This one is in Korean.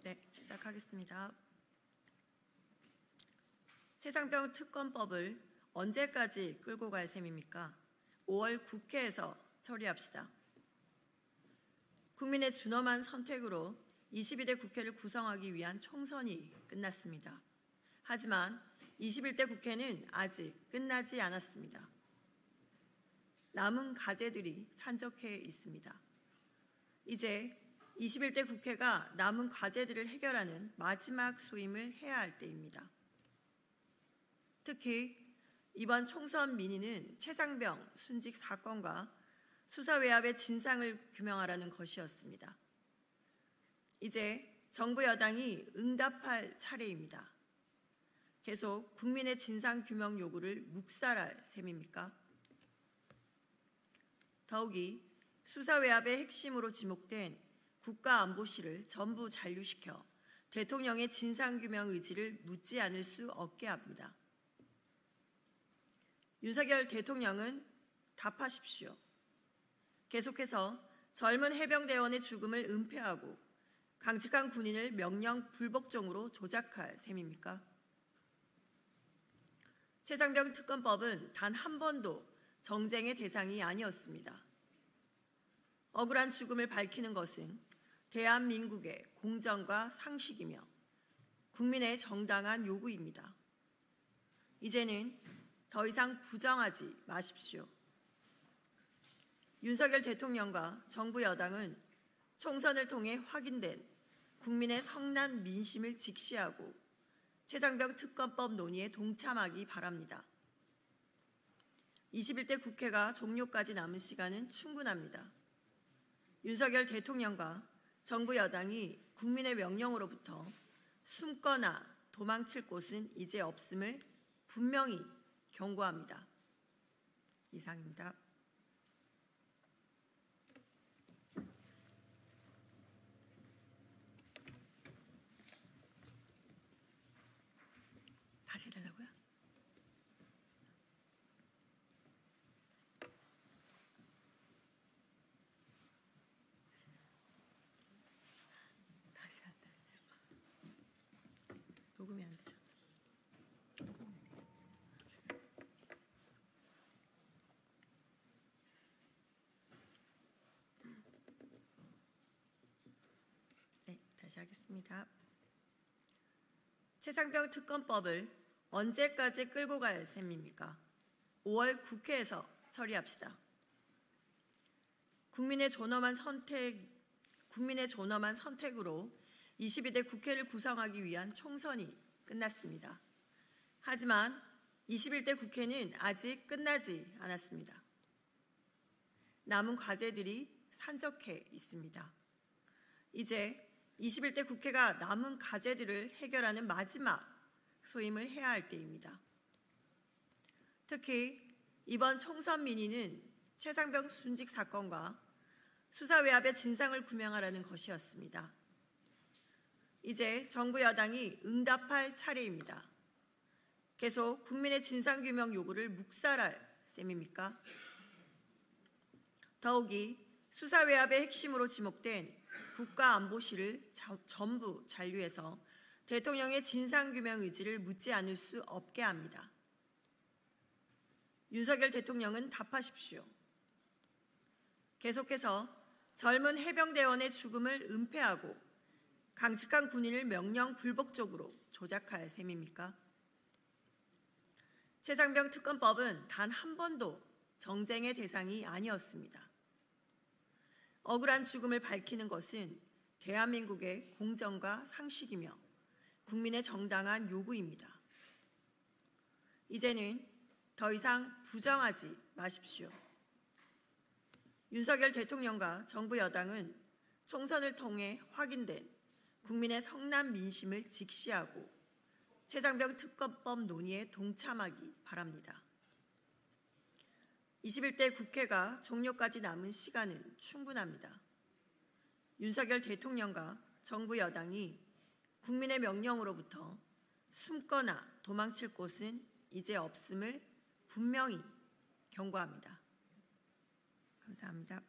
네, 시작하겠습니다. 최상병 특검법을 언제까지 끌고 갈 셈입니까? 5월 국회에서 처리합시다. 국민의 준엄한 선택으로 22대 국회를 구성하기 위한 총선이 끝났습니다. 하지만 21대 국회는 아직 끝나지 않았습니다. 남은 과제들이 산적해 있습니다. 이제 21대 국회가 남은 과제들을 해결하는 마지막 소임을 해야 할 때입니다. 특히 이번 총선 민의는 최상병 순직 사건과 수사 외압의 진상을 규명하라는 것이었습니다. 이제 정부 여당이 응답할 차례입니다. 계속 국민의 진상 규명 요구를 묵살할 셈입니까? 더욱이 수사 외압의 핵심으로 지목된 국가안보실을 전부 잔류시켜 대통령의 진상규명 의지를 묻지 않을 수 없게 합니다. 윤석열 대통령은 답하십시오. 계속해서 젊은 해병대원의 죽음을 은폐하고 강직한 군인을 명령 불복종으로 조작할 셈입니까? 최상병 특검법은 단 한 번도 정쟁의 대상이 아니었습니다. 억울한 죽음을 밝히는 것은 대한민국의 공정과 상식이며 국민의 정당한 요구입니다. 이제는 더 이상 부정하지 마십시오. 윤석열 대통령과 정부 여당은 총선을 통해 확인된 국민의 성난 민심을 직시하고 최상병 특검법 논의에 동참하기 바랍니다. 21대 국회가 종료까지 남은 시간은 충분합니다. 윤석열 대통령과 정부 여당이 국민의 명령으로부터 숨거나 도망칠 곳은 이제 없음을 분명히 경고합니다. 이상입니다. 다시 해달라고요? 다시 한다. 녹음이 안 되죠. 네, 다시 하겠습니다. 최상병 특검법을 언제까지 끌고 갈 셈입니까? 5월 국회에서 처리합시다. 국민의 존엄한 선택으로 22대 국회를 구성하기 위한 총선이 끝났습니다. 하지만 21대 국회는 아직 끝나지 않았습니다. 남은 과제들이 산적해 있습니다. 이제 21대 국회가 남은 과제들을 해결하는 마지막 소임을 해야 할 때입니다. 특히 이번 총선 민의는 최상병 순직 사건과 수사 외압의 진상을 규명하라는 것이었습니다. 이제 정부 여당이 응답할 차례입니다. 계속 국민의 진상규명 요구를 묵살할 셈입니까? 더욱이 수사 외압의 핵심으로 지목된 국가안보실을 전부 잔류해서 대통령의 진상규명 의지를 묻지 않을 수 없게 합니다. 윤석열 대통령은 답하십시오. 계속해서 젊은 해병대원의 죽음을 은폐하고 강직한 군인을 명령 불복종으로 조작할 셈입니까? 최상병 특검법은 단 한 번도 정쟁의 대상이 아니었습니다. 억울한 죽음을 밝히는 것은 대한민국의 공정과 상식이며 국민의 정당한 요구입니다. 이제는 더 이상 부정하지 마십시오. 윤석열 대통령과 정부 여당은 총선을 통해 확인된 국민의 성난 민심을 직시하고 최상병 특검법 논의에 동참하기 바랍니다. 21대 국회가 종료까지 남은 시간은 충분합니다. 윤석열 대통령과 정부 여당이 국민의 명령으로부터 숨거나 도망칠 곳은 이제 없음을 분명히 경고합니다. 감사합니다.